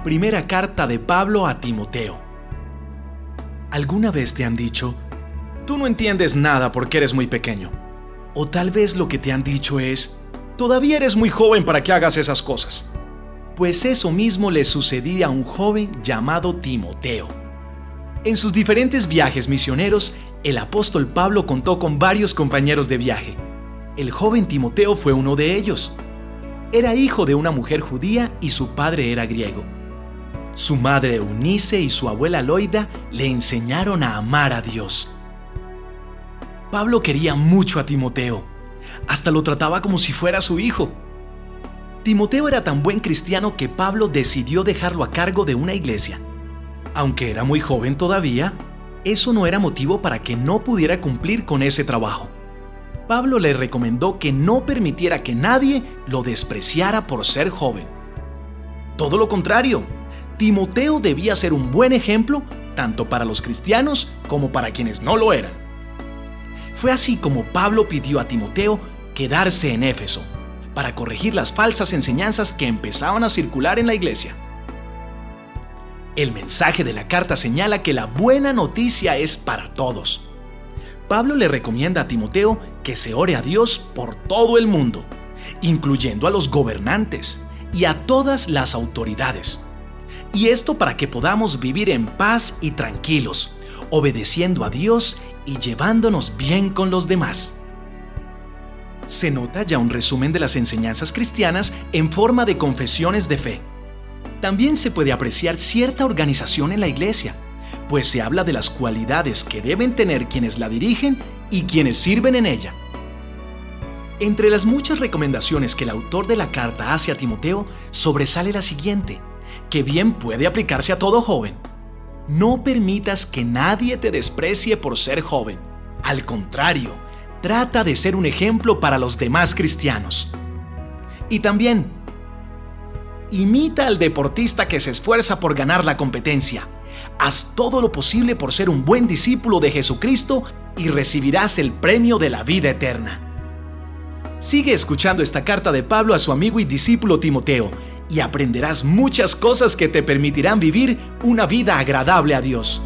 Primera carta de Pablo a Timoteo. ¿Alguna vez te han dicho, tú no entiendes nada porque eres muy pequeño? O tal vez lo que te han dicho es, todavía eres muy joven para que hagas esas cosas. Pues eso mismo le sucedía a un joven llamado Timoteo. En sus diferentes viajes misioneros, el apóstol Pablo contó con varios compañeros de viaje. El joven Timoteo fue uno de ellos. Era hijo de una mujer judía y su padre era griego. Su madre Eunice y su abuela Loida le enseñaron a amar a Dios. Pablo quería mucho a Timoteo, hasta lo trataba como si fuera su hijo. Timoteo era tan buen cristiano que Pablo decidió dejarlo a cargo de una iglesia. Aunque era muy joven todavía, eso no era motivo para que no pudiera cumplir con ese trabajo. Pablo le recomendó que no permitiera que nadie lo despreciara por ser joven. Todo lo contrario, Timoteo debía ser un buen ejemplo tanto para los cristianos como para quienes no lo eran. Fue así como Pablo pidió a Timoteo quedarse en Éfeso para corregir las falsas enseñanzas que empezaban a circular en la iglesia. El mensaje de la carta señala que la buena noticia es para todos. Pablo le recomienda a Timoteo que se ore a Dios por todo el mundo, incluyendo a los gobernantes y a todas las autoridades. Y esto para que podamos vivir en paz y tranquilos, obedeciendo a Dios y llevándonos bien con los demás. Se nota ya un resumen de las enseñanzas cristianas en forma de confesiones de fe. También se puede apreciar cierta organización en la iglesia, pues se habla de las cualidades que deben tener quienes la dirigen y quienes sirven en ella. Entre las muchas recomendaciones que el autor de la carta hace a Timoteo, sobresale la siguiente, que bien puede aplicarse a todo joven. No permitas que nadie te desprecie por ser joven. Al contrario, trata de ser un ejemplo para los demás cristianos. Y también, imita al deportista que se esfuerza por ganar la competencia. Haz todo lo posible por ser un buen discípulo de Jesucristo y recibirás el premio de la vida eterna. Sigue escuchando esta carta de Pablo a su amigo y discípulo Timoteo y aprenderás muchas cosas que te permitirán vivir una vida agradable a Dios.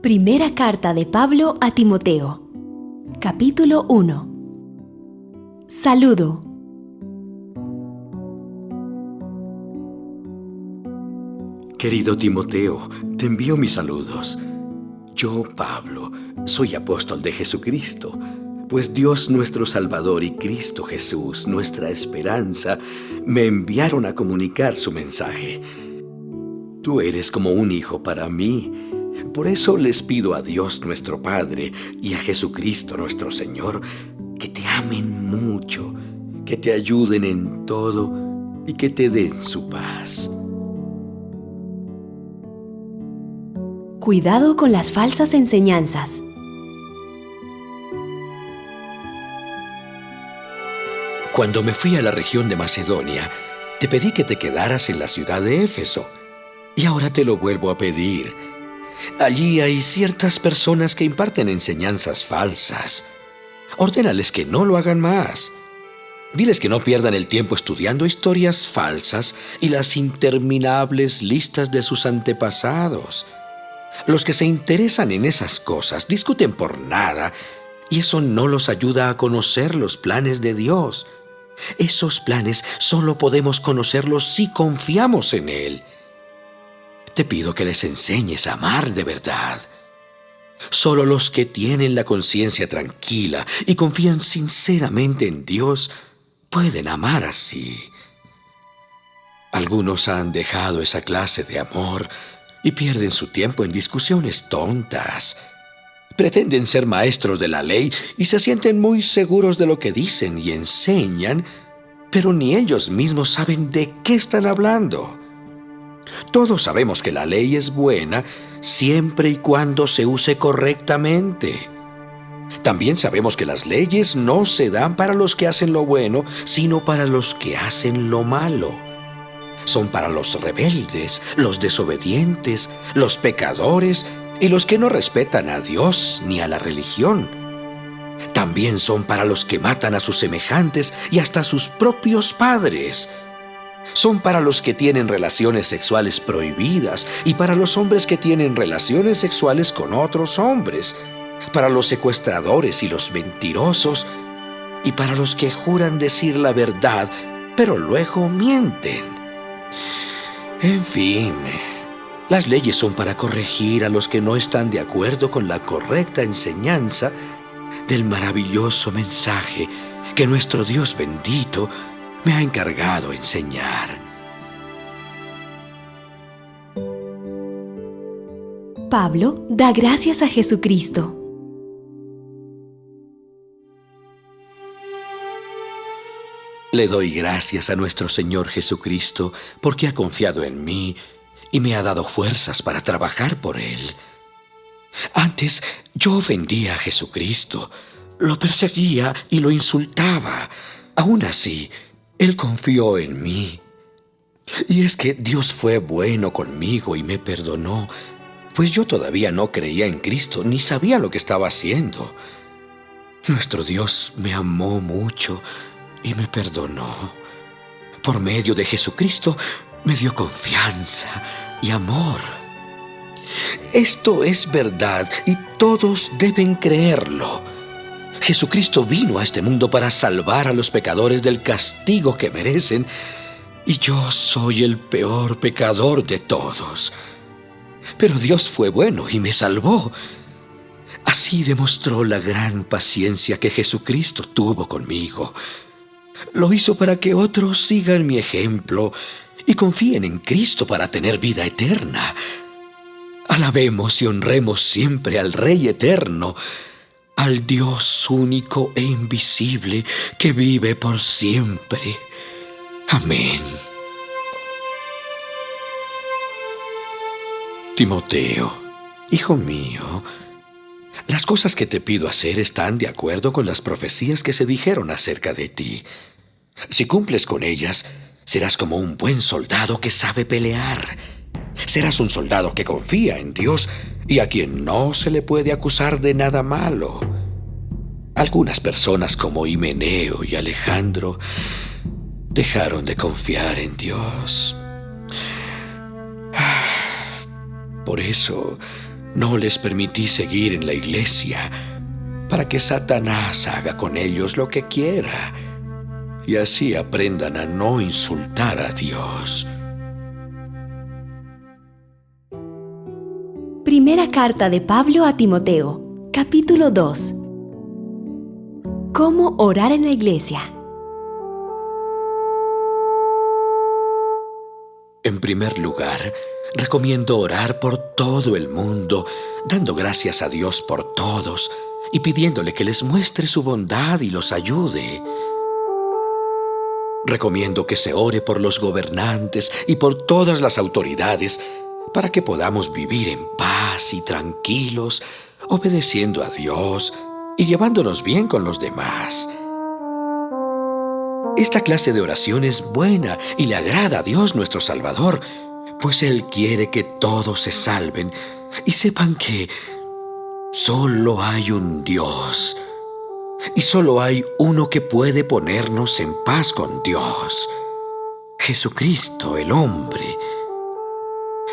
Primera carta de Pablo a Timoteo. Capítulo 1. Saludo. Querido Timoteo, te envío mis saludos. Yo, Pablo, soy apóstol de Jesucristo, pues Dios nuestro Salvador y Cristo Jesús, nuestra esperanza, me enviaron a comunicar su mensaje. Tú eres como un hijo para mí. Por eso les pido a Dios nuestro Padre y a Jesucristo nuestro Señor que te amen mucho, que te ayuden en todo y que te den su paz. Cuidado con las falsas enseñanzas. Cuando me fui a la región de Macedonia, te pedí que te quedaras en la ciudad de Éfeso, y ahora te lo vuelvo a pedir. Allí hay ciertas personas que imparten enseñanzas falsas. Ordénales que no lo hagan más. Diles que no pierdan el tiempo estudiando historias falsas y las interminables listas de sus antepasados. Los que se interesan en esas cosas discuten por nada, y eso no los ayuda a conocer los planes de Dios. Esos planes solo podemos conocerlos si confiamos en Él. Te pido que les enseñes a amar de verdad. Solo los que tienen la conciencia tranquila y confían sinceramente en Dios pueden amar así. Algunos han dejado esa clase de amor y pierden su tiempo en discusiones tontas. Pretenden ser maestros de la ley y se sienten muy seguros de lo que dicen y enseñan, pero ni ellos mismos saben de qué están hablando. Todos sabemos que la ley es buena siempre y cuando se use correctamente. También sabemos que las leyes no se dan para los que hacen lo bueno, sino para los que hacen lo malo. son para los rebeldes, los desobedientes, los pecadores y los que no respetan a Dios ni a la religión. También son para los que matan a sus semejantes y hasta a sus propios padres. Son para los que tienen relaciones sexuales prohibidas y para los hombres que tienen relaciones sexuales con otros hombres, para los secuestradores y los mentirosos, y para los que juran decir la verdad, pero luego mienten. En fin, las leyes son para corregir a los que no están de acuerdo con la correcta enseñanza del maravilloso mensaje que nuestro Dios bendito me ha encargado enseñar. Pablo da gracias a Jesucristo. Le doy gracias a nuestro Señor Jesucristo porque ha confiado en mí y me ha dado fuerzas para trabajar por Él. Antes yo ofendía a Jesucristo, lo perseguía y lo insultaba. Aún así, Él confió en mí. Y es que Dios fue bueno conmigo y me perdonó, pues yo todavía no creía en Cristo ni sabía lo que estaba haciendo. Nuestro Dios me amó mucho y me perdonó. Por medio de Jesucristo me dio confianza y amor. Esto es verdad y todos deben creerlo. Jesucristo vino a este mundo para salvar a los pecadores del castigo que merecen, y yo soy el peor pecador de todos. Pero Dios fue bueno y me salvó. Así demostró la gran paciencia que Jesucristo tuvo conmigo. Lo hizo para que otros sigan mi ejemplo y confíen en Cristo para tener vida eterna. Alabemos y honremos siempre al Rey eterno, al Dios único e invisible que vive por siempre. Amén. Timoteo, hijo mío, las cosas que te pido hacer están de acuerdo con las profecías que se dijeron acerca de ti. Si cumples con ellas, serás como un buen soldado que sabe pelear. Serás un soldado que confía en Dios y a quien no se le puede acusar de nada malo. Algunas personas como Himeneo y Alejandro dejaron de confiar en Dios. Por eso no les permití seguir en la iglesia, para que Satanás haga con ellos lo que quiera y así aprendan a no insultar a Dios. Primera carta de Pablo a Timoteo, capítulo 2. ¿Cómo orar en la iglesia? En primer lugar, recomiendo orar por todo el mundo, dando gracias a Dios por todos y pidiéndole que les muestre su bondad y los ayude. Recomiendo que se ore por los gobernantes y por todas las autoridades para que podamos vivir en paz y tranquilos, obedeciendo a Dios y llevándonos bien con los demás. Esta clase de oración es buena y le agrada a Dios nuestro Salvador, pues Él quiere que todos se salven y sepan que solo hay un Dios y solo hay uno que puede ponernos en paz con Dios: Jesucristo, el hombre.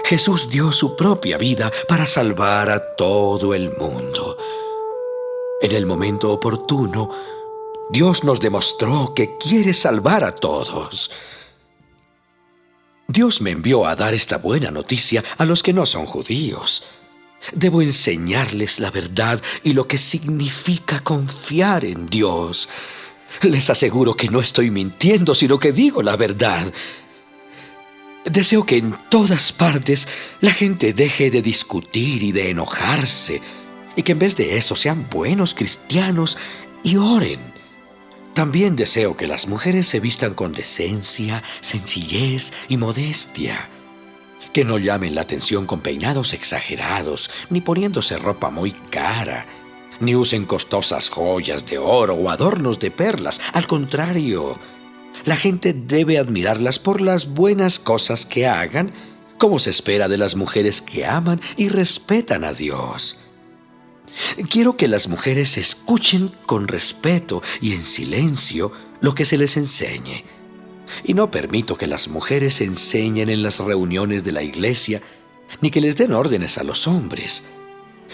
Jesús dio su propia vida para salvar a todo el mundo. En el momento oportuno, Dios nos demostró que quiere salvar a todos. Dios me envió a dar esta buena noticia a los que no son judíos. Debo enseñarles la verdad y lo que significa confiar en Dios. Les aseguro que no estoy mintiendo, sino que digo la verdad. Deseo que en todas partes la gente deje de discutir y de enojarse, y que en vez de eso sean buenos cristianos y oren. También deseo que las mujeres se vistan con decencia, sencillez y modestia. Que no llamen la atención con peinados exagerados, ni poniéndose ropa muy cara, ni usen costosas joyas de oro o adornos de perlas. Al contrario, La gente debe admirarlas por las buenas cosas que hagan, como se espera de las mujeres que aman y respetan a Dios. Quiero que las mujeres escuchen con respeto y en silencio lo que se les enseñe. Y no permito que las mujeres enseñen en las reuniones de la iglesia, ni que les den órdenes a los hombres.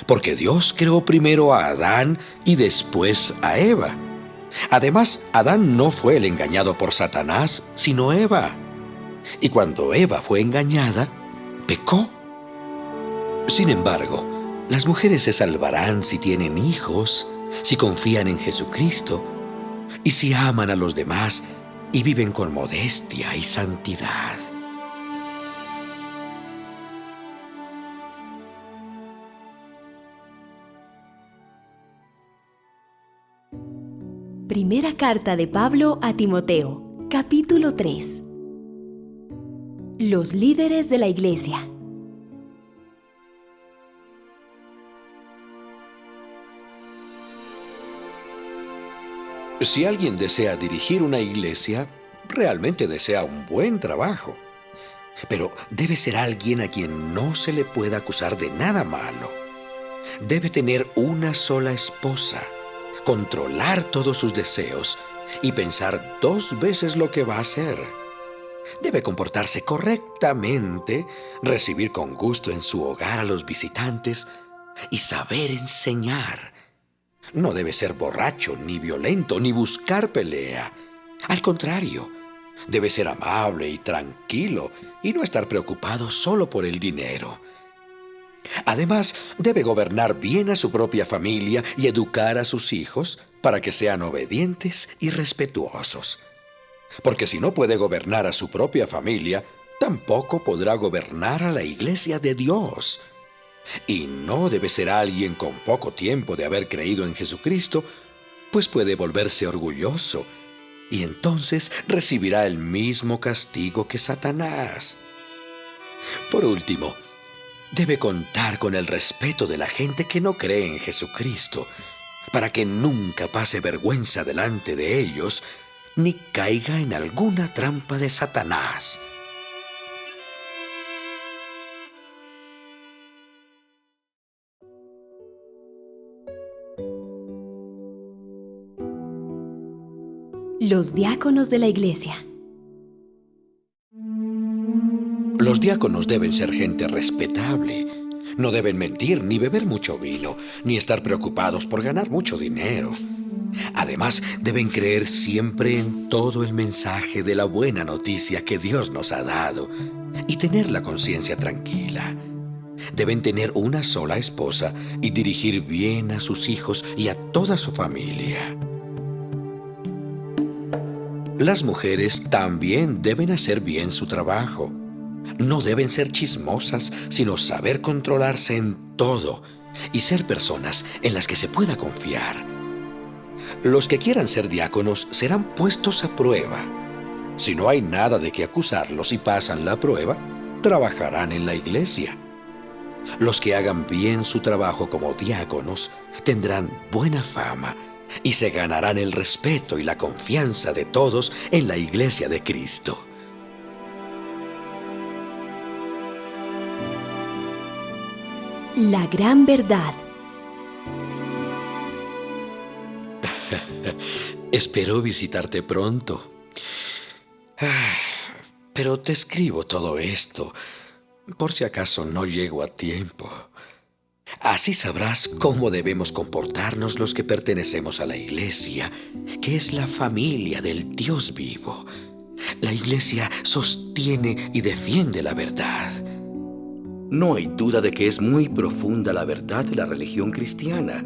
Porque Dios creó primero a Adán y después a Eva. Además, Adán no fue el engañado por Satanás, sino Eva. Y cuando Eva fue engañada, pecó. Sin embargo, las mujeres se salvarán si tienen hijos, si confían en Jesucristo y si aman a los demás y viven con modestia y santidad. Primera carta de Pablo a Timoteo, capítulo 3. Los líderes de la iglesia. Si alguien desea dirigir una iglesia, realmente desea un buen trabajo. Pero debe ser alguien a quien no se le pueda acusar de nada malo. Debe tener una sola esposa, controlar todos sus deseos y pensar 2 veces lo que va a hacer. Debe comportarse correctamente, recibir con gusto en su hogar a los visitantes y saber enseñar. No debe ser borracho, ni violento, ni buscar pelea. Al contrario, debe ser amable y tranquilo y no estar preocupado solo por el dinero. Además, debe gobernar bien a su propia familia y educar a sus hijos para que sean obedientes y respetuosos. Porque si no puede gobernar a su propia familia, tampoco podrá gobernar a la iglesia de Dios. Y no debe ser alguien con poco tiempo de haber creído en Jesucristo, pues puede volverse orgulloso y entonces recibirá el mismo castigo que Satanás. Por último, debe contar con el respeto de la gente que no cree en Jesucristo, para que nunca pase vergüenza delante de ellos, ni caiga en alguna trampa de Satanás. Los diáconos de la iglesia. Los diáconos deben ser gente respetable. No deben mentir, ni beber mucho vino, ni estar preocupados por ganar mucho dinero. Además, deben creer siempre en todo el mensaje de la buena noticia que Dios nos ha dado y tener la conciencia tranquila. Deben tener una sola esposa y dirigir bien a sus hijos y a toda su familia. Las mujeres también deben hacer bien su trabajo. No deben ser chismosas, sino saber controlarse en todo y ser personas en las que se pueda confiar. Los que quieran ser diáconos serán puestos a prueba. Si no hay nada de qué acusarlos y pasan la prueba, trabajarán en la iglesia. Los que hagan bien su trabajo como diáconos tendrán buena fama y se ganarán el respeto y la confianza de todos en la iglesia de Cristo. La gran verdad. Espero visitarte pronto. Pero te escribo todo esto por si acaso no llego a tiempo. Así sabrás cómo debemos comportarnos los que pertenecemos a la iglesia, que es la familia del Dios vivo. La iglesia sostiene y defiende la verdad. No hay duda de que es muy profunda la verdad de la religión cristiana.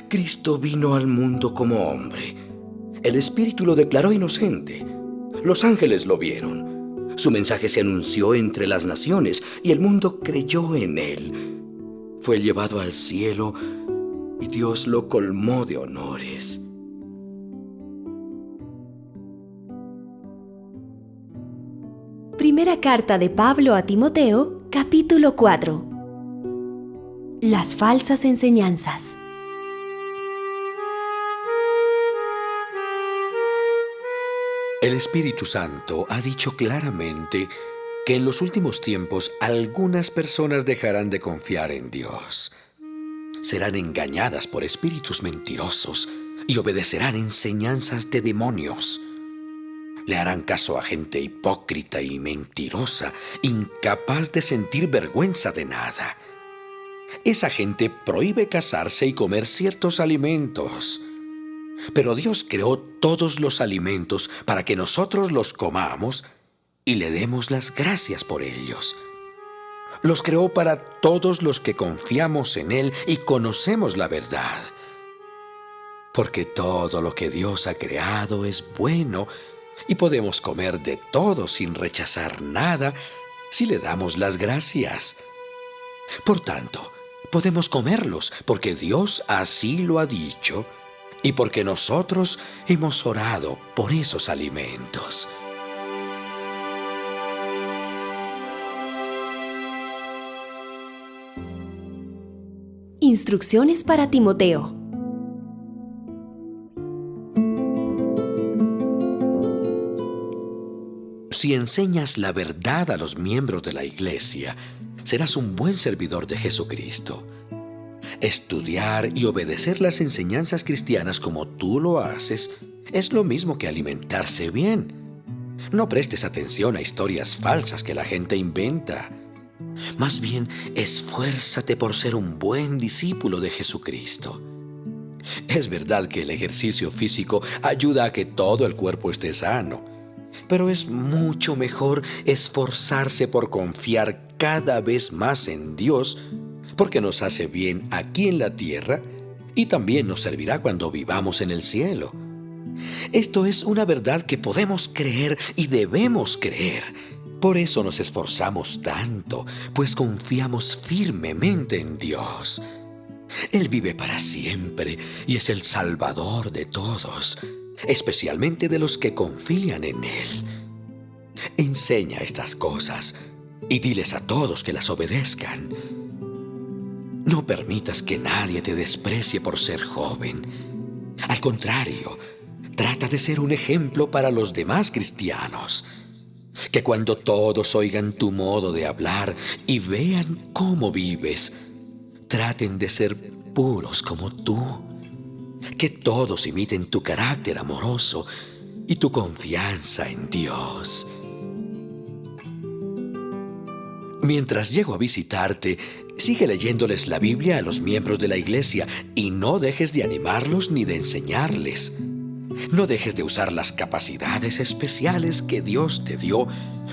Cristo vino al mundo como hombre. El Espíritu lo declaró inocente. Los ángeles lo vieron. Su mensaje se anunció entre las naciones y el mundo creyó en él. Fue llevado al cielo y Dios lo colmó de honores. Primera carta de Pablo a Timoteo, capítulo 4. Las falsas enseñanzas. El Espíritu Santo ha dicho claramente que en los últimos tiempos algunas personas dejarán de confiar en Dios. Serán engañadas por espíritus mentirosos y obedecerán enseñanzas de demonios. Le harán caso a gente hipócrita y mentirosa, incapaz de sentir vergüenza de nada. Esa gente prohíbe casarse y comer ciertos alimentos. Pero Dios creó todos los alimentos para que nosotros los comamos y le demos las gracias por ellos. Los creó para todos los que confiamos en Él y conocemos la verdad. Porque todo lo que Dios ha creado es bueno y podemos comer de todo sin rechazar nada si le damos las gracias. Por tanto, podemos comerlos porque Dios así lo ha dicho y porque nosotros hemos orado por esos alimentos. Instrucciones para Timoteo. Si enseñas la verdad a los miembros de la iglesia, serás un buen servidor de Jesucristo. Estudiar y obedecer las enseñanzas cristianas como tú lo haces es lo mismo que alimentarse bien. No prestes atención a historias falsas que la gente inventa. Más bien, esfuérzate por ser un buen discípulo de Jesucristo. Es verdad que el ejercicio físico ayuda a que todo el cuerpo esté sano, pero es mucho mejor esforzarse por confiar cada vez más en Dios, porque nos hace bien aquí en la tierra y también nos servirá cuando vivamos en el cielo. Esto es una verdad que podemos creer y debemos creer. Por eso nos esforzamos tanto, pues confiamos firmemente en Dios. Él vive para siempre y es el Salvador de todos, especialmente de los que confían en Él. Enseña estas cosas y diles a todos que las obedezcan. No permitas que nadie te desprecie por ser joven. Al contrario, trata de ser un ejemplo para los demás cristianos. Que cuando todos oigan tu modo de hablar y vean cómo vives, traten de ser puros como tú. Que todos imiten tu carácter amoroso y tu confianza en Dios. Mientras llego a visitarte, sigue leyéndoles la Biblia a los miembros de la iglesia y no dejes de animarlos ni de enseñarles. No dejes de usar las capacidades especiales que Dios te dio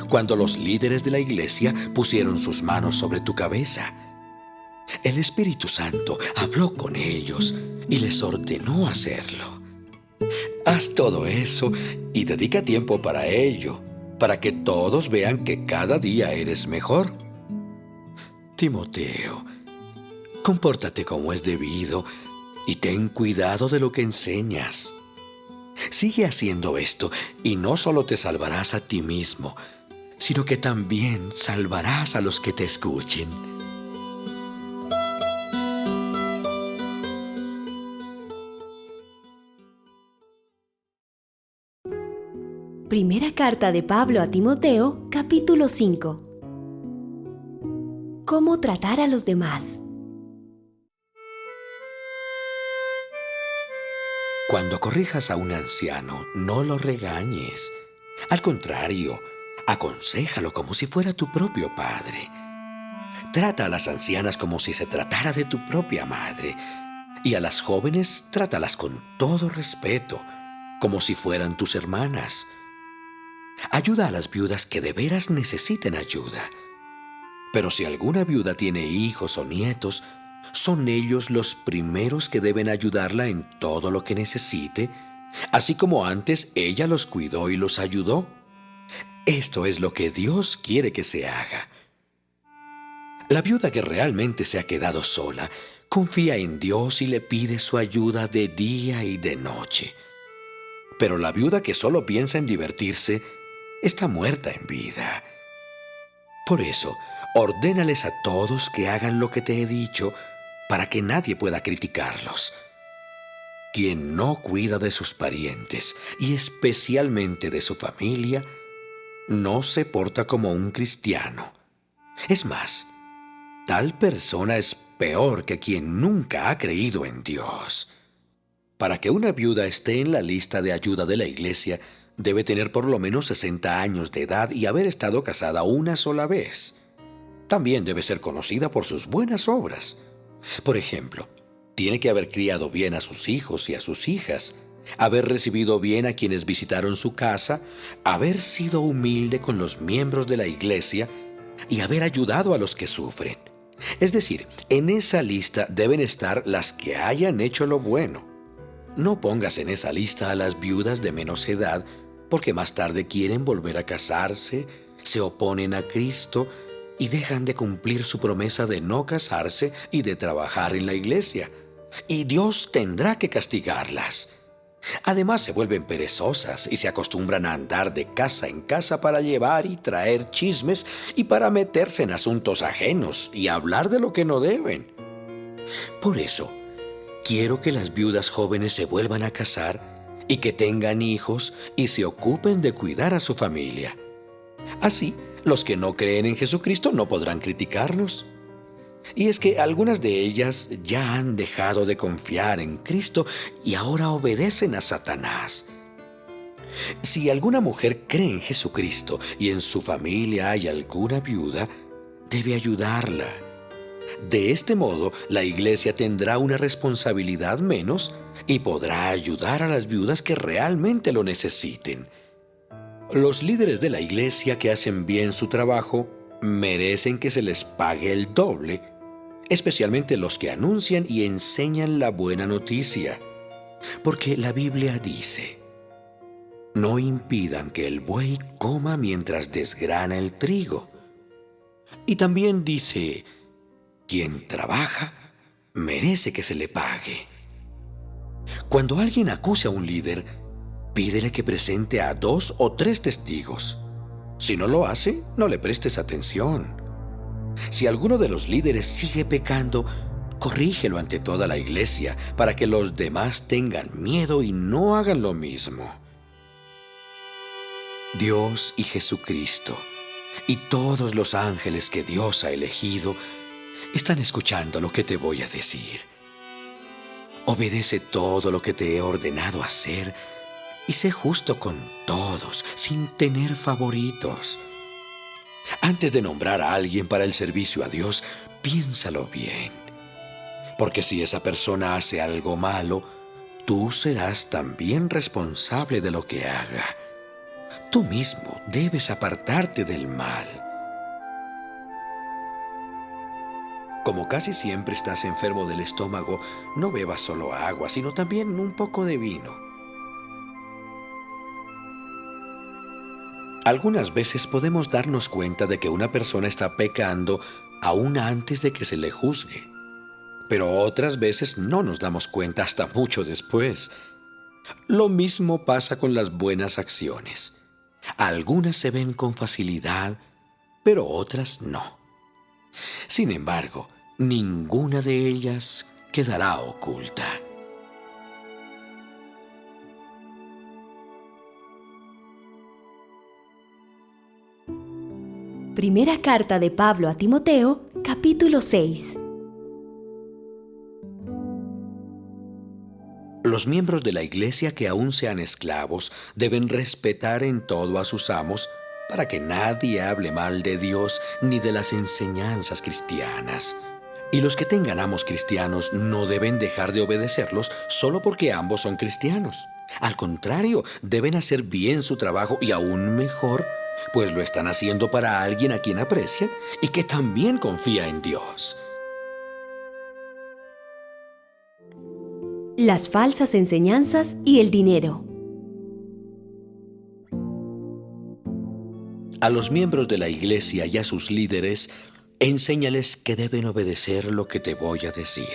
cuando los líderes de la iglesia pusieron sus manos sobre tu cabeza. El Espíritu Santo habló con ellos y les ordenó hacerlo. Haz todo eso y dedica tiempo para ello, para que todos vean que cada día eres mejor. Timoteo, compórtate como es debido y ten cuidado de lo que enseñas. Sigue haciendo esto y no solo te salvarás a ti mismo, sino que también salvarás a los que te escuchen. Primera carta de Pablo a Timoteo, capítulo 5. ¿Cómo tratar a los demás? Cuando corrijas a un anciano, no lo regañes. Al contrario, aconséjalo como si fuera tu propio padre. Trata a las ancianas como si se tratara de tu propia madre, y a las jóvenes trátalas con todo respeto, como si fueran tus hermanas. Ayuda a las viudas que de veras necesiten ayuda. Pero si alguna viuda tiene hijos o nietos, son ellos los primeros que deben ayudarla en todo lo que necesite, así como antes ella los cuidó y los ayudó. Esto es lo que Dios quiere que se haga. La viuda que realmente se ha quedado sola confía en Dios y le pide su ayuda de día y de noche. Pero la viuda que solo piensa en divertirse está muerta en vida. Por eso, ordénales a todos que hagan lo que te he dicho para que nadie pueda criticarlos. Quien no cuida de sus parientes y especialmente de su familia, no se porta como un cristiano. Es más, tal persona es peor que quien nunca ha creído en Dios. Para que una viuda esté en la lista de ayuda de la iglesia, debe tener por lo menos 60 años de edad y haber estado casada una sola vez. También debe ser conocida por sus buenas obras. Por ejemplo, tiene que haber criado bien a sus hijos y a sus hijas, haber recibido bien a quienes visitaron su casa, haber sido humilde con los miembros de la iglesia y haber ayudado a los que sufren. Es decir, en esa lista deben estar las que hayan hecho lo bueno. No pongas en esa lista a las viudas de menos edad, porque más tarde quieren volver a casarse, se oponen a Cristo y dejan de cumplir su promesa de no casarse y de trabajar en la iglesia. Y Dios tendrá que castigarlas. Además, se vuelven perezosas y se acostumbran a andar de casa en casa para llevar y traer chismes y para meterse en asuntos ajenos y hablar de lo que no deben. Por eso, quiero que las viudas jóvenes se vuelvan a casar y que tengan hijos y se ocupen de cuidar a su familia. Así, los que no creen en Jesucristo no podrán criticarnos. Y es que algunas de ellas ya han dejado de confiar en Cristo y ahora obedecen a Satanás. Si alguna mujer cree en Jesucristo y en su familia hay alguna viuda, debe ayudarla. De este modo, la iglesia tendrá una responsabilidad menos y podrá ayudar a las viudas que realmente lo necesiten. Los líderes de la iglesia que hacen bien su trabajo merecen que se les pague el doble, especialmente los que anuncian y enseñan la buena noticia. Porque la Biblia dice: no impidan que el buey coma mientras desgrana el trigo. Y también dice: quien trabaja merece que se le pague. Cuando alguien acuse a un líder, pídele que presente a 2 o 3 testigos. Si no lo hace, no le prestes atención. Si alguno de los líderes sigue pecando, corrígelo ante toda la iglesia para que los demás tengan miedo y no hagan lo mismo. Dios y Jesucristo y todos los ángeles que Dios ha elegido están escuchando lo que te voy a decir. Obedece todo lo que te he ordenado hacer y sé justo con todos, sin tener favoritos. Antes de nombrar a alguien para el servicio a Dios, piénsalo bien. Porque si esa persona hace algo malo, tú serás también responsable de lo que haga. Tú mismo debes apartarte del mal. Como casi siempre estás enfermo del estómago, no bebas solo agua, sino también un poco de vino. Algunas veces podemos darnos cuenta de que una persona está pecando aún antes de que se le juzgue. Pero otras veces no nos damos cuenta hasta mucho después. Lo mismo pasa con las buenas acciones. Algunas se ven con facilidad, pero otras no. Sin embargo, ninguna de ellas quedará oculta. Primera carta de Pablo a Timoteo, capítulo 6. Los miembros de la iglesia que aún sean esclavos deben respetar en todo a sus amos para que nadie hable mal de Dios ni de las enseñanzas cristianas. Y los que tengan amos cristianos no deben dejar de obedecerlos solo porque ambos son cristianos. Al contrario, deben hacer bien su trabajo y aún mejor, pues lo están haciendo para alguien a quien aprecian y que también confía en Dios. Las falsas enseñanzas y el dinero. A los miembros de la iglesia y a sus líderes, enséñales que deben obedecer lo que te voy a decir.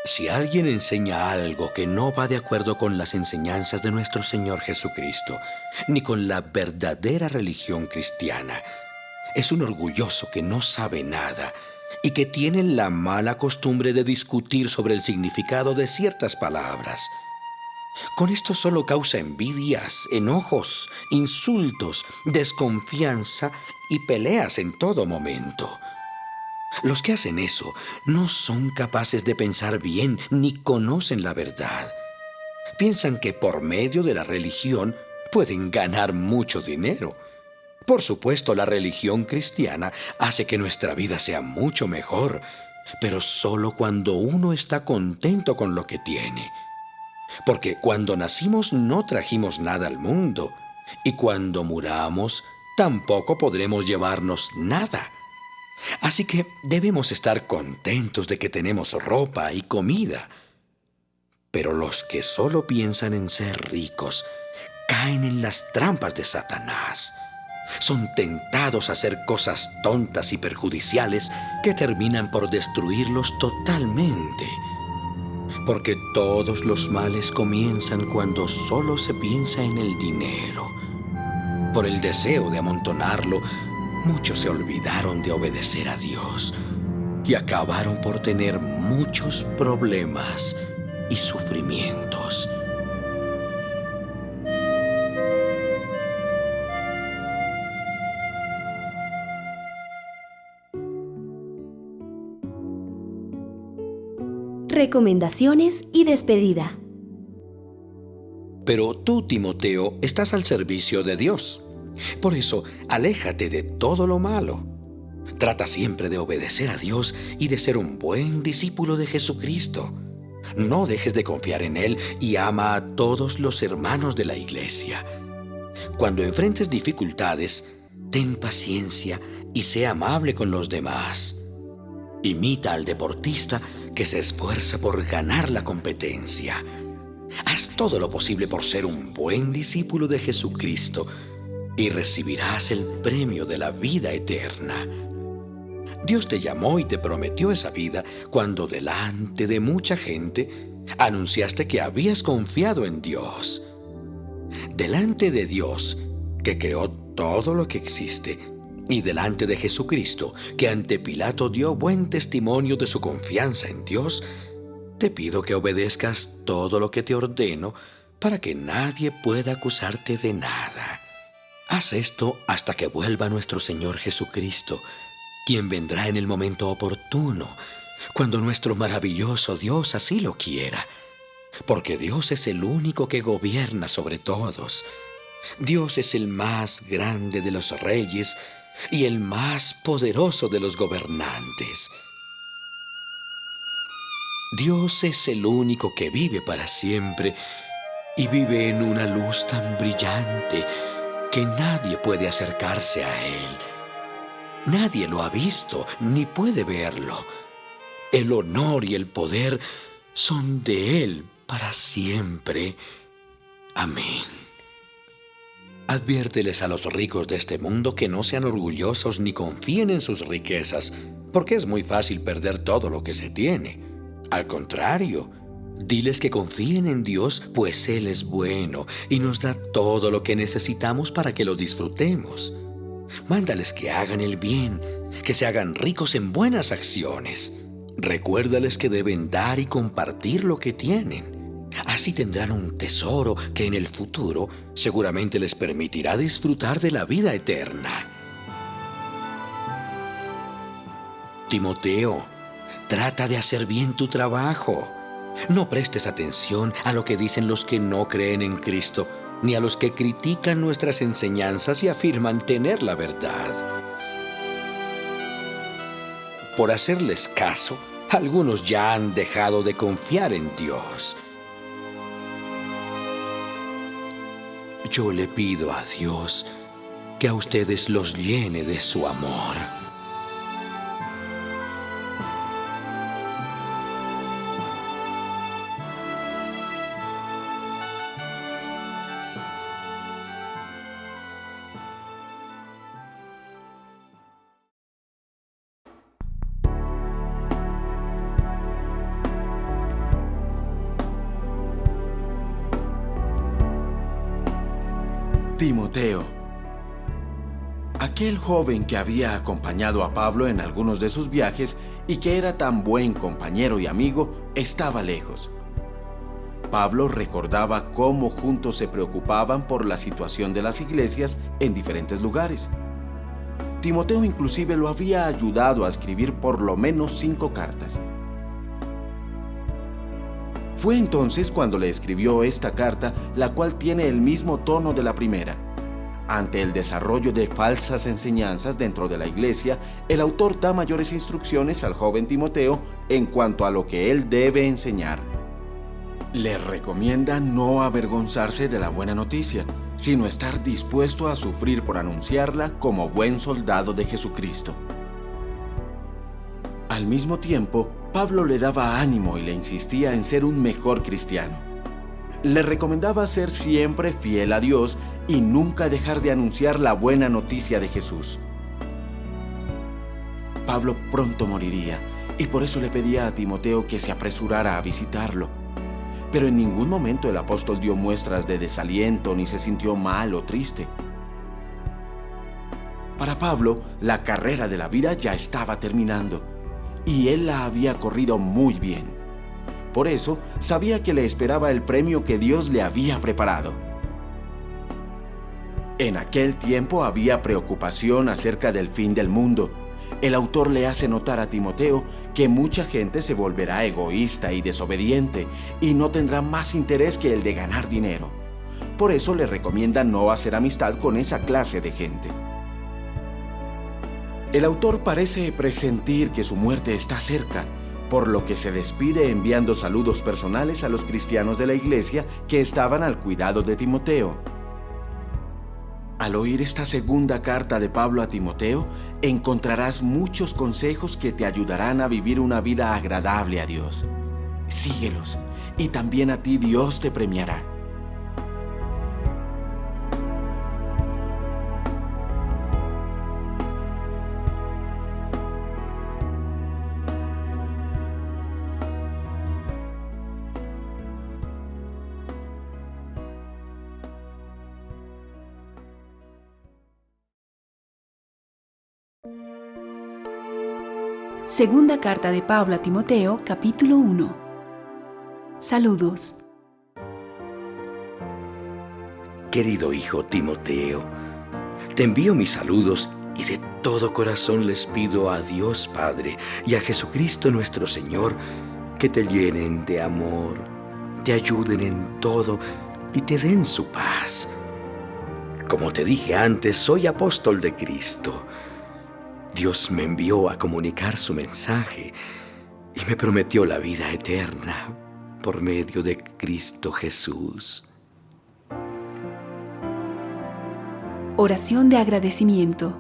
Si alguien enseña algo que no va de acuerdo con las enseñanzas de nuestro Señor Jesucristo, ni con la verdadera religión cristiana, es un orgulloso que no sabe nada y que tienen la mala costumbre de discutir sobre el significado de ciertas palabras. Con esto solo causa envidias, enojos, insultos, desconfianza y peleas en todo momento. Los que hacen eso no son capaces de pensar bien ni conocen la verdad. Piensan que por medio de la religión pueden ganar mucho dinero. Por supuesto, la religión cristiana hace que nuestra vida sea mucho mejor, pero solo cuando uno está contento con lo que tiene. Porque cuando nacimos no trajimos nada al mundo, y cuando muramos tampoco podremos llevarnos nada. Así que debemos estar contentos de que tenemos ropa y comida. Pero los que solo piensan en ser ricos caen en las trampas de Satanás. Son tentados a hacer cosas tontas y perjudiciales que terminan por destruirlos totalmente. Porque todos los males comienzan cuando solo se piensa en el dinero. Por el deseo de amontonarlo, muchos se olvidaron de obedecer a Dios y acabaron por tener muchos problemas y sufrimientos. Recomendaciones y despedida. Pero tú, Timoteo, estás al servicio de Dios. Por eso, aléjate de todo lo malo. Trata siempre de obedecer a Dios y de ser un buen discípulo de Jesucristo. No dejes de confiar en Él y ama a todos los hermanos de la iglesia. Cuando enfrentes dificultades, ten paciencia y sé amable con los demás. Imita al deportista que se esfuerza por ganar la competencia. Haz todo lo posible por ser un buen discípulo de Jesucristo y recibirás el premio de la vida eterna. Dios te llamó y te prometió esa vida cuando delante de mucha gente anunciaste que habías confiado en Dios. Delante de Dios, que creó todo lo que existe, y delante de Jesucristo, que ante Pilato dio buen testimonio de su confianza en Dios, te pido que obedezcas todo lo que te ordeno para que nadie pueda acusarte de nada. Haz esto hasta que vuelva nuestro Señor Jesucristo, quien vendrá en el momento oportuno, cuando nuestro maravilloso Dios así lo quiera, porque Dios es el único que gobierna sobre todos. Dios es el más grande de los reyes y el más poderoso de los gobernantes. Dios es el único que vive para siempre y vive en una luz tan brillante que nadie puede acercarse a Él. Nadie lo ha visto ni puede verlo. El honor y el poder son de Él para siempre. Amén. Adviérteles a los ricos de este mundo que no sean orgullosos ni confíen en sus riquezas, porque es muy fácil perder todo lo que se tiene. Al contrario, diles que confíen en Dios, pues Él es bueno y nos da todo lo que necesitamos para que lo disfrutemos. Mándales que hagan el bien, que se hagan ricos en buenas acciones. Recuérdales que deben dar y compartir lo que tienen. Así tendrán un tesoro que en el futuro seguramente les permitirá disfrutar de la vida eterna. Timoteo, trata de hacer bien tu trabajo. No prestes atención a lo que dicen los que no creen en Cristo, ni a los que critican nuestras enseñanzas y afirman tener la verdad. Por hacerles caso, algunos ya han dejado de confiar en Dios. Yo le pido a Dios que a ustedes los llene de su amor. Timoteo, aquí Aquel joven que había acompañado a Pablo en algunos de sus viajes y que era tan buen compañero y amigo, estaba lejos. Pablo recordaba cómo juntos se preocupaban por la situación de las iglesias en diferentes lugares. Timoteo inclusive lo había ayudado a escribir por lo menos 5 cartas. Fue entonces cuando le escribió esta carta, la cual tiene el mismo tono de la primera. Ante el desarrollo de falsas enseñanzas dentro de la iglesia, el autor da mayores instrucciones al joven Timoteo en cuanto a lo que él debe enseñar. Le recomienda no avergonzarse de la buena noticia, sino estar dispuesto a sufrir por anunciarla como buen soldado de Jesucristo. Al mismo tiempo, Pablo le daba ánimo y le insistía en ser un mejor cristiano. Le recomendaba ser siempre fiel a Dios y nunca dejar de anunciar la buena noticia de Jesús. Pablo pronto moriría y por eso le pedía a Timoteo que se apresurara a visitarlo. Pero en ningún momento el apóstol dio muestras de desaliento ni se sintió mal o triste. Para Pablo, la carrera de la vida ya estaba terminando y él la había corrido muy bien. Por eso, sabía que le esperaba el premio que Dios le había preparado. En aquel tiempo había preocupación acerca del fin del mundo. El autor le hace notar a Timoteo que mucha gente se volverá egoísta y desobediente y no tendrá más interés que el de ganar dinero. Por eso le recomienda no hacer amistad con esa clase de gente. El autor parece presentir que su muerte está cerca, por lo que se despide enviando saludos personales a los cristianos de la iglesia que estaban al cuidado de Timoteo. Al oír esta segunda carta de Pablo a Timoteo, encontrarás muchos consejos que te ayudarán a vivir una vida agradable a Dios. Síguelos, y también a ti Dios te premiará. Segunda carta de Pablo a Timoteo, capítulo 1. Saludos. Querido hijo Timoteo, te envío mis saludos y de todo corazón les pido a Dios Padre y a Jesucristo nuestro Señor que te llenen de amor, te ayuden en todo y te den su paz. Como te dije antes, soy apóstol de Cristo. Dios me envió a comunicar su mensaje y me prometió la vida eterna por medio de Cristo Jesús. Oración de agradecimiento.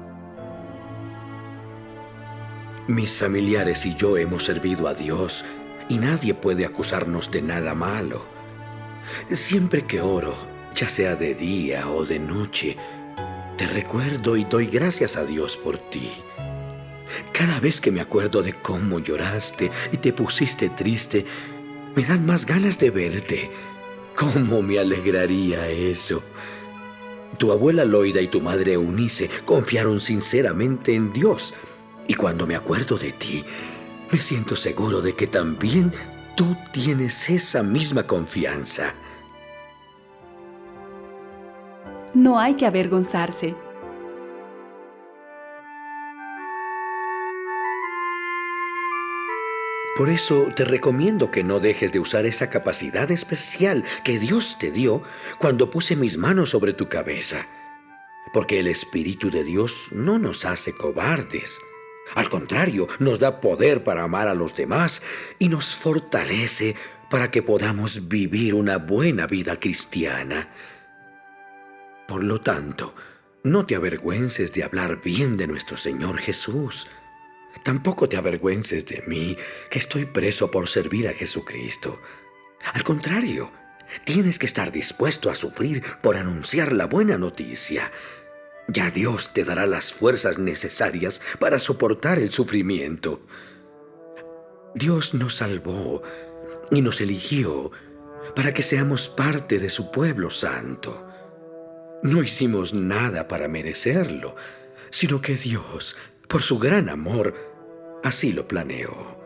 Mis familiares y yo hemos servido a Dios y nadie puede acusarnos de nada malo. Siempre que oro, ya sea de día o de noche, te recuerdo y doy gracias a Dios por ti. Cada vez que me acuerdo de cómo lloraste y te pusiste triste, me dan más ganas de verte. ¿Cómo me alegraría eso? Tu abuela Loida y tu madre Eunice confiaron sinceramente en Dios. Y cuando me acuerdo de ti, me siento seguro de que también tú tienes esa misma confianza. No hay que avergonzarse. Por eso te recomiendo que no dejes de usar esa capacidad especial que Dios te dio cuando puse mis manos sobre tu cabeza. Porque el Espíritu de Dios no nos hace cobardes. Al contrario, nos da poder para amar a los demás y nos fortalece para que podamos vivir una buena vida cristiana. Por lo tanto, no te avergüences de hablar bien de nuestro Señor Jesús. Tampoco te avergüences de mí, que estoy preso por servir a Jesucristo. Al contrario, tienes que estar dispuesto a sufrir por anunciar la buena noticia. Ya Dios te dará las fuerzas necesarias para soportar el sufrimiento. Dios nos salvó y nos eligió para que seamos parte de su pueblo santo. No hicimos nada para merecerlo. sino que Dios, por su gran amor, así lo planeó.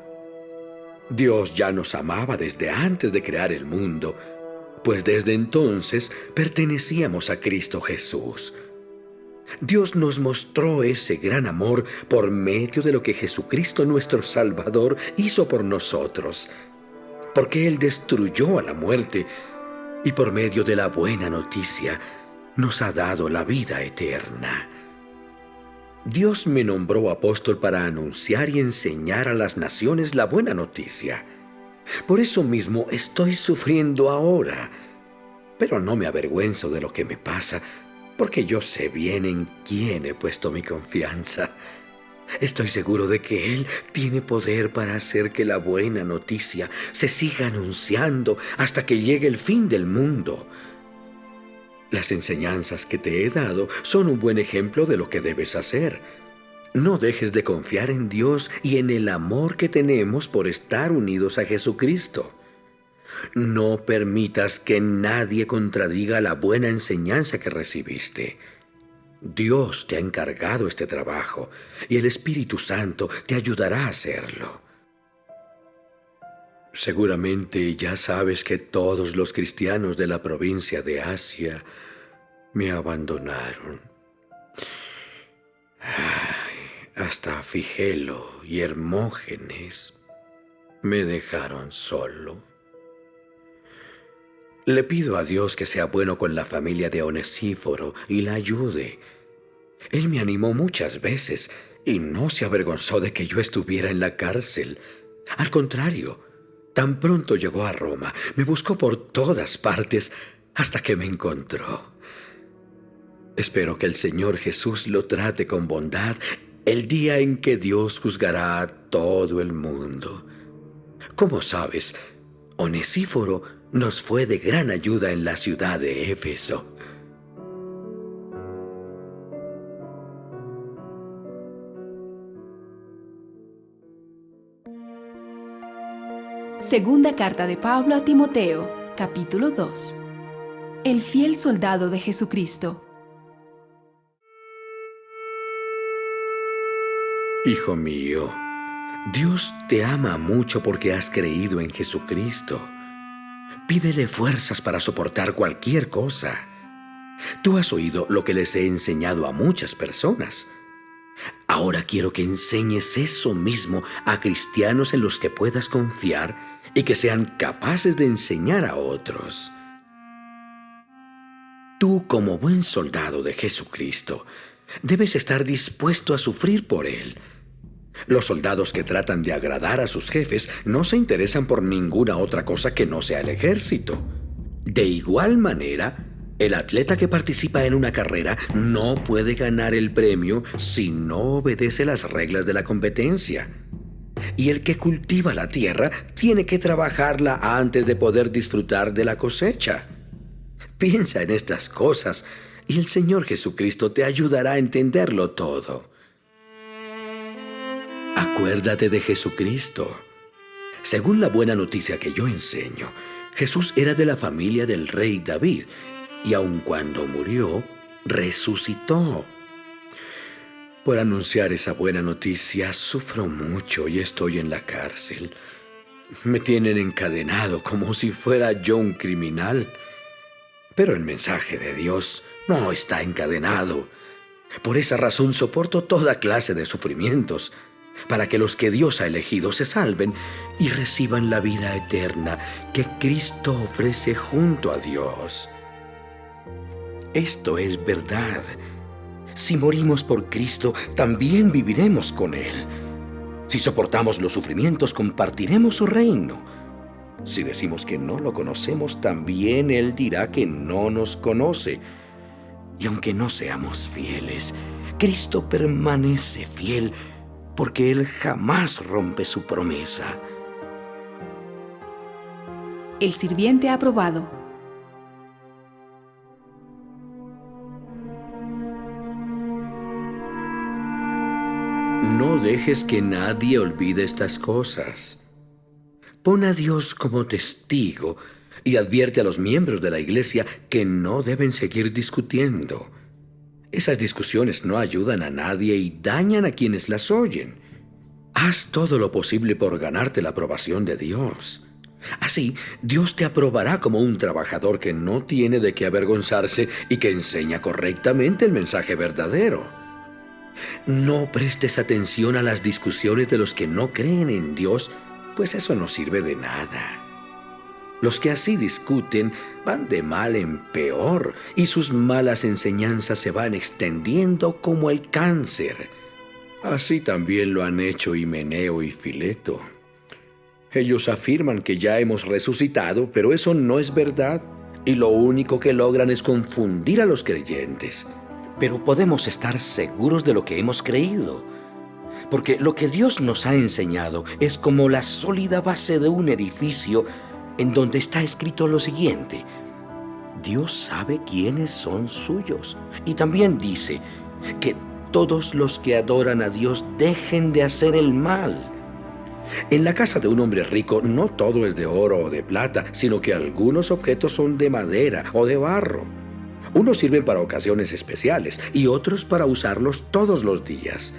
Dios ya nos amaba desde antes de crear el mundo, pues desde entonces pertenecíamos a Cristo Jesús. Dios nos mostró ese gran amor por medio de lo que Jesucristo nuestro Salvador hizo por nosotros, porque Él destruyó a la muerte y por medio de la buena noticia nos ha dado la vida eterna. Dios me nombró apóstol para anunciar y enseñar a las naciones la buena noticia. Por eso mismo estoy sufriendo ahora, pero no me avergüenzo de lo que me pasa, porque yo sé bien en quién he puesto mi confianza. Estoy seguro de que Él tiene poder para hacer que la buena noticia se siga anunciando hasta que llegue el fin del mundo. Las enseñanzas que te he dado son un buen ejemplo de lo que debes hacer. No dejes de confiar en Dios y en el amor que tenemos por estar unidos a Jesucristo. No permitas que nadie contradiga la buena enseñanza que recibiste. Dios te ha encargado este trabajo y el Espíritu Santo te ayudará a hacerlo. Seguramente ya sabes que todos los cristianos de la provincia de Asia me abandonaron. Hasta Figelo y Hermógenes me dejaron solo. Le pido a Dios que sea bueno con la familia de Onesíforo y la ayude. Él me animó muchas veces y no se avergonzó de que yo estuviera en la cárcel. Al contrario, tan pronto llegó a Roma, me buscó por todas partes hasta que me encontró. Espero que el Señor Jesús lo trate con bondad el día en que Dios juzgará a todo el mundo. Como sabes, Onesíforo nos fue de gran ayuda en la ciudad de Éfeso. Segunda carta de Pablo a Timoteo, capítulo 2. El fiel soldado de Jesucristo. Hijo mío, Dios te ama mucho porque has creído en Jesucristo. Pídele fuerzas para soportar cualquier cosa. Tú has oído lo que les he enseñado a muchas personas. Ahora quiero que enseñes eso mismo a cristianos en los que puedas confiar y que sean capaces de enseñar a otros. Tú, como buen soldado de Jesucristo, debes estar dispuesto a sufrir por Él. Los soldados que tratan de agradar a sus jefes no se interesan por ninguna otra cosa que no sea el ejército. De igual manera, el atleta que participa en una carrera no puede ganar el premio si no obedece las reglas de la competencia. Y el que cultiva la tierra tiene que trabajarla antes de poder disfrutar de la cosecha. Piensa en estas cosas y el Señor Jesucristo te ayudará a entenderlo todo. Acuérdate de Jesucristo. Según la buena noticia que yo enseño, Jesús era de la familia del rey David, y aun cuando murió, resucitó. Por anunciar esa buena noticia, sufro mucho y estoy en la cárcel. Me tienen encadenado como si fuera yo un criminal. Pero el mensaje de Dios no está encadenado. Por esa razón soporto toda clase de sufrimientos, para que los que Dios ha elegido se salven y reciban la vida eterna que Cristo ofrece junto a Dios. Esto es verdad. Si morimos por Cristo, también viviremos con Él. Si soportamos los sufrimientos, compartiremos su reino. Si decimos que no lo conocemos, también Él dirá que no nos conoce. Y aunque no seamos fieles, Cristo permanece fiel, porque Él jamás rompe su promesa. El sirviente aprobado. No dejes que nadie olvide estas cosas. Pon a Dios como testigo y advierte a los miembros de la iglesia que no deben seguir discutiendo. Esas discusiones no ayudan a nadie y dañan a quienes las oyen. Haz todo lo posible por ganarte la aprobación de Dios. Así, Dios te aprobará como un trabajador que no tiene de qué avergonzarse y que enseña correctamente el mensaje verdadero. No prestes atención a las discusiones de los que no creen en Dios, pues eso no sirve de nada. Los que así discuten van de mal en peor y sus malas enseñanzas se van extendiendo como el cáncer. Así también lo han hecho Himeneo y Fileto. Ellos afirman que ya hemos resucitado, pero eso no es verdad, y lo único que logran es confundir a los creyentes. Pero podemos estar seguros de lo que hemos creído, porque lo que Dios nos ha enseñado es como la sólida base de un edificio en donde está escrito lo siguiente: Dios sabe quiénes son suyos. Y también dice que todos los que adoran a Dios dejen de hacer el mal. En la casa de un hombre rico no todo es de oro o de plata, sino que algunos objetos son de madera o de barro. Unos sirven para ocasiones especiales y otros para usarlos todos los días.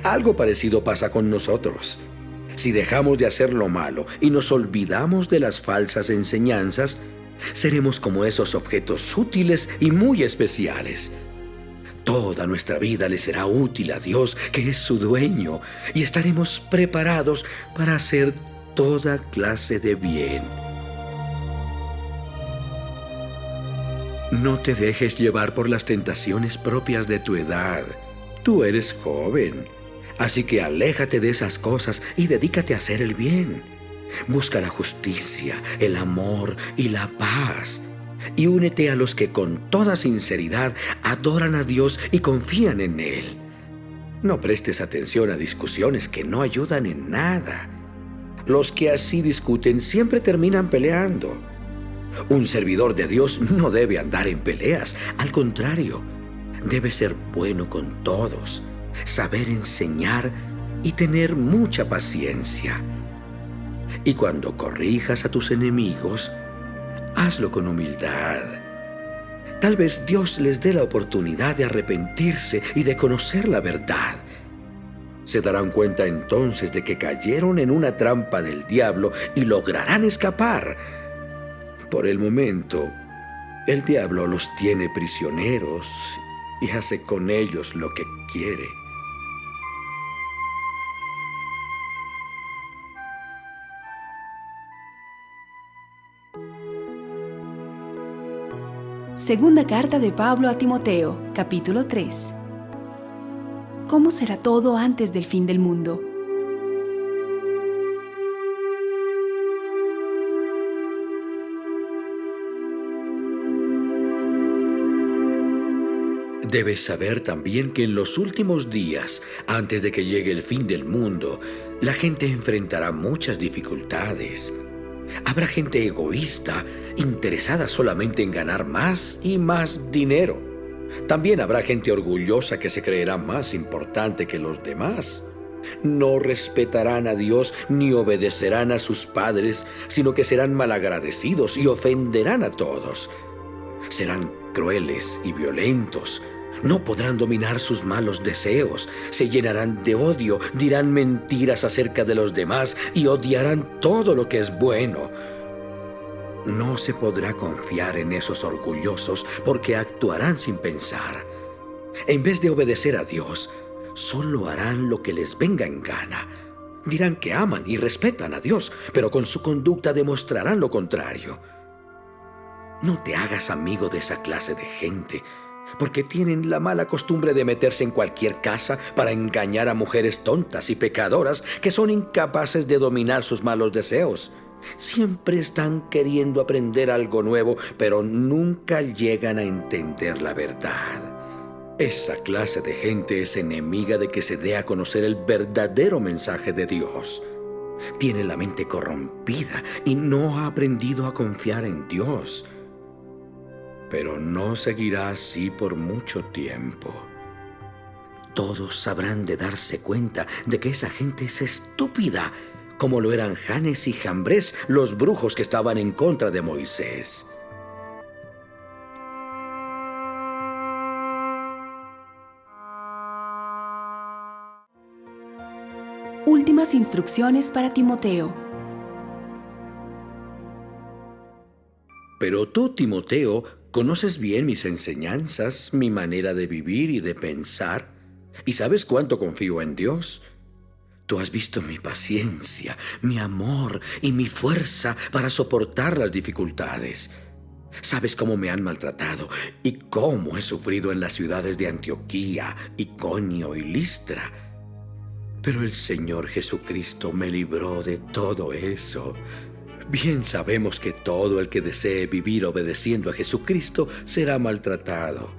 Algo parecido pasa con nosotros. Si dejamos de hacer lo malo y nos olvidamos de las falsas enseñanzas, seremos como esos objetos útiles y muy especiales. Toda nuestra vida le será útil a Dios, que es su dueño, y estaremos preparados para hacer toda clase de bien. No te dejes llevar por las tentaciones propias de tu edad. Tú eres joven, así que aléjate de esas cosas y dedícate a hacer el bien. Busca la justicia, el amor y la paz. Y únete a los que con toda sinceridad adoran a Dios y confían en Él. No prestes atención a discusiones que no ayudan en nada. Los que así discuten siempre terminan peleando. Un servidor de Dios no debe andar en peleas. Al contrario, debe ser bueno con todos, saber enseñar y tener mucha paciencia. Y cuando corrijas a tus enemigos, hazlo con humildad. Tal vez Dios les dé la oportunidad de arrepentirse y de conocer la verdad. Se darán cuenta entonces de que cayeron en una trampa del diablo y lograrán escapar. Por el momento, el diablo los tiene prisioneros y hace con ellos lo que quiere. Segunda carta de Pablo a Timoteo, capítulo 3. ¿Cómo será todo antes del fin del mundo? Debes saber también que en los últimos días, antes de que llegue el fin del mundo, la gente enfrentará muchas dificultades. Habrá gente egoísta, interesada solamente en ganar más y más dinero. También habrá gente orgullosa que se creerá más importante que los demás. No respetarán a Dios ni obedecerán a sus padres, sino que serán malagradecidos y ofenderán a todos. Serán crueles y violentos. No podrán dominar sus malos deseos, se llenarán de odio, dirán mentiras acerca de los demás y odiarán todo lo que es bueno. No se podrá confiar en esos orgullosos porque actuarán sin pensar. En vez de obedecer a Dios, solo harán lo que les venga en gana. Dirán que aman y respetan a Dios, pero con su conducta demostrarán lo contrario. No te hagas amigo de esa clase de gente, porque tienen la mala costumbre de meterse en cualquier casa para engañar a mujeres tontas y pecadoras que son incapaces de dominar sus malos deseos. Siempre están queriendo aprender algo nuevo, pero nunca llegan a entender la verdad. Esa clase de gente es enemiga de que se dé a conocer el verdadero mensaje de Dios. Tiene la mente corrompida y no ha aprendido a confiar en Dios. Pero no seguirá así por mucho tiempo. Todos habrán de darse cuenta de que esa gente es estúpida, como lo eran Janes y Jambres, los brujos que estaban en contra de Moisés. últimas instrucciones para Timoteo. Pero tú, Timoteo, conoces bien mis enseñanzas, mi manera de vivir y de pensar, y sabes cuánto confío en Dios. Tú has visto mi paciencia, mi amor y mi fuerza para soportar las dificultades. Sabes cómo me han maltratado y cómo he sufrido en las ciudades de Antioquía, Iconio y Listra. Pero el Señor Jesucristo me libró de todo eso. Bien sabemos que todo el que desee vivir obedeciendo a Jesucristo será maltratado.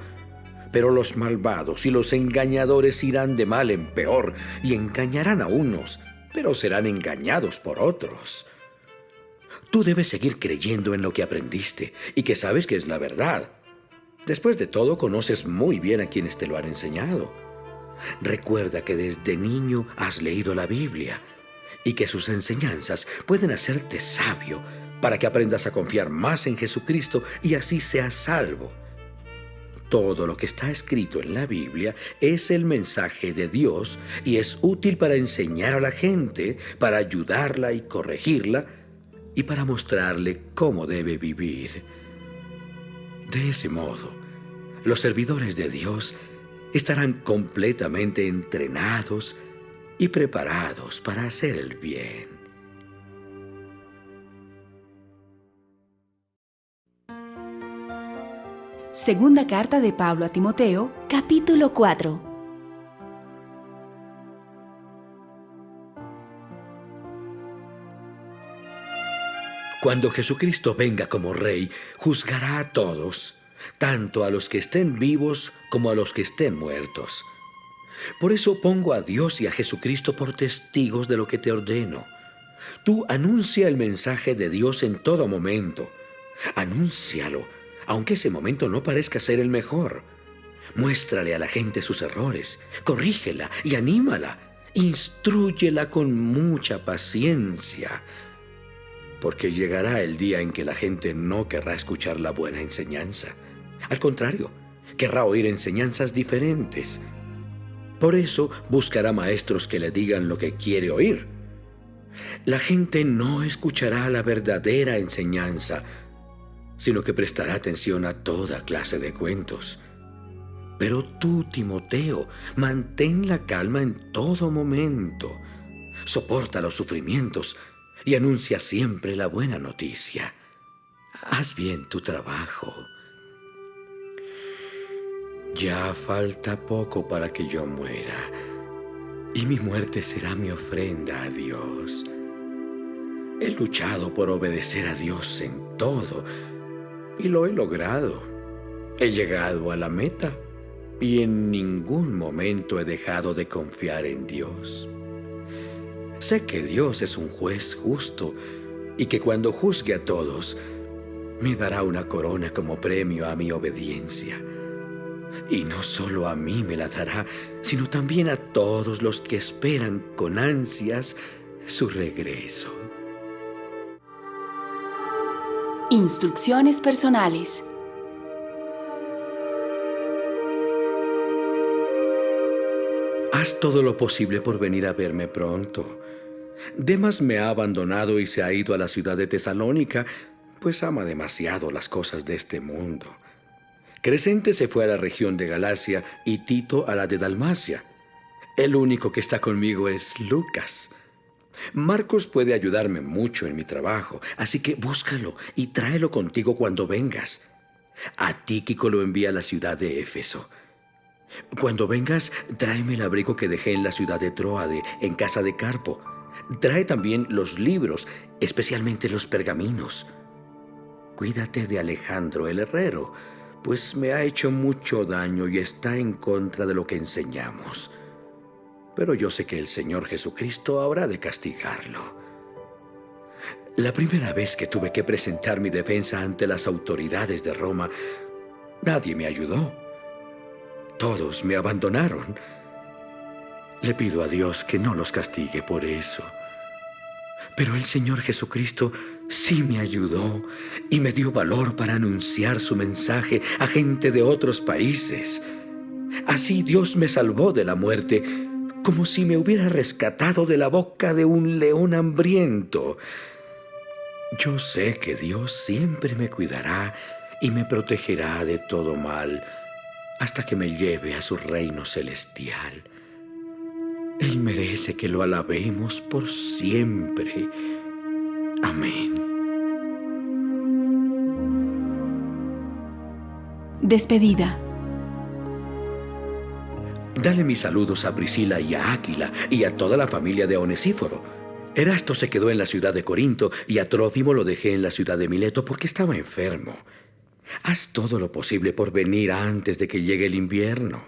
Pero los malvados y los engañadores irán de mal en peor y engañarán a unos, pero serán engañados por otros. Tú debes seguir creyendo en lo que aprendiste y que sabes que es la verdad. Después de todo, conoces muy bien a quienes te lo han enseñado. Recuerda que desde niño has leído la Biblia y que sus enseñanzas pueden hacerte sabio para que aprendas a confiar más en Jesucristo y así seas salvo. Todo lo que está escrito en la Biblia es el mensaje de Dios y es útil para enseñar a la gente, para ayudarla y corregirla y para mostrarle cómo debe vivir. De ese modo, los servidores de Dios estarán completamente entrenados y preparados para hacer el bien. Segunda carta de Pablo a Timoteo, capítulo 4. Cuando Jesucristo venga como Rey, juzgará a todos, tanto a los que estén vivos como a los que estén muertos. Por eso pongo a Dios y a Jesucristo por testigos de lo que te ordeno. Tú anuncia el mensaje de Dios en todo momento. Anúncialo, aunque ese momento no parezca ser el mejor. Muéstrale a la gente sus errores, corrígela y anímala. Instrúyela con mucha paciencia, porque llegará el día en que la gente no querrá escuchar la buena enseñanza. Al contrario, querrá oír enseñanzas diferentes. Por eso buscará maestros que le digan lo que quiere oír. La gente no escuchará la verdadera enseñanza, sino que prestará atención a toda clase de cuentos. Pero tú, Timoteo, mantén la calma en todo momento. Soporta los sufrimientos y anuncia siempre la buena noticia. Haz bien tu trabajo. Ya falta poco para que yo muera, y mi muerte será mi ofrenda a Dios. He luchado por obedecer a Dios en todo, y lo he logrado. He llegado a la meta, y en ningún momento he dejado de confiar en Dios. Sé que Dios es un juez justo, y que cuando juzgue a todos, me dará una corona como premio a mi obediencia. Y no solo a mí me la dará, sino también a todos los que esperan con ansias su regreso. Instrucciones personales. Haz todo lo posible por venir a verme pronto. Demas me ha abandonado y se ha ido a la ciudad de Tesalónica, pues ama demasiado las cosas de este mundo. Crescente se fue a la región de Galacia y Tito a la de Dalmacia. El único que está conmigo es Lucas. Marcos puede ayudarme mucho en mi trabajo, así que búscalo y tráelo contigo cuando vengas. A Tíquico lo envía a la ciudad de Éfeso. Cuando vengas, tráeme el abrigo que dejé en la ciudad de Tróade, en casa de Carpo. Trae también los libros, especialmente los pergaminos. Cuídate de Alejandro el herrero, pues me ha hecho mucho daño y está en contra de lo que enseñamos. Pero yo sé que el Señor Jesucristo habrá de castigarlo. La primera vez que tuve que presentar mi defensa ante las autoridades de Roma, nadie me ayudó. Todos me abandonaron. Le pido a Dios que no los castigue por eso. Pero el Señor Jesucristo sí me ayudó y me dio valor para anunciar su mensaje a gente de otros países. Así Dios me salvó de la muerte como si me hubiera rescatado de la boca de un león hambriento. Yo sé que Dios siempre me cuidará y me protegerá de todo mal hasta que me lleve a su reino celestial. Él merece que lo alabemos por siempre. Amén. Despedida. Dale mis saludos a Priscila y a Áquila y a toda la familia de Onesíforo. Erasto se quedó en la ciudad de Corinto y a Trófimo lo dejé en la ciudad de Mileto porque estaba enfermo. Haz todo lo posible por venir antes de que llegue el invierno.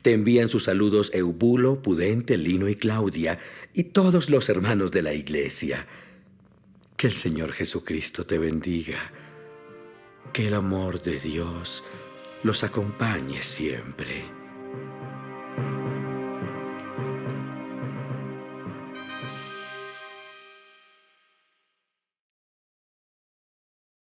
Te envían sus saludos Eubulo, Pudente, Lino y Claudia y todos los hermanos de la iglesia. Que el Señor Jesucristo te bendiga. Que el amor de Dios los acompañe siempre.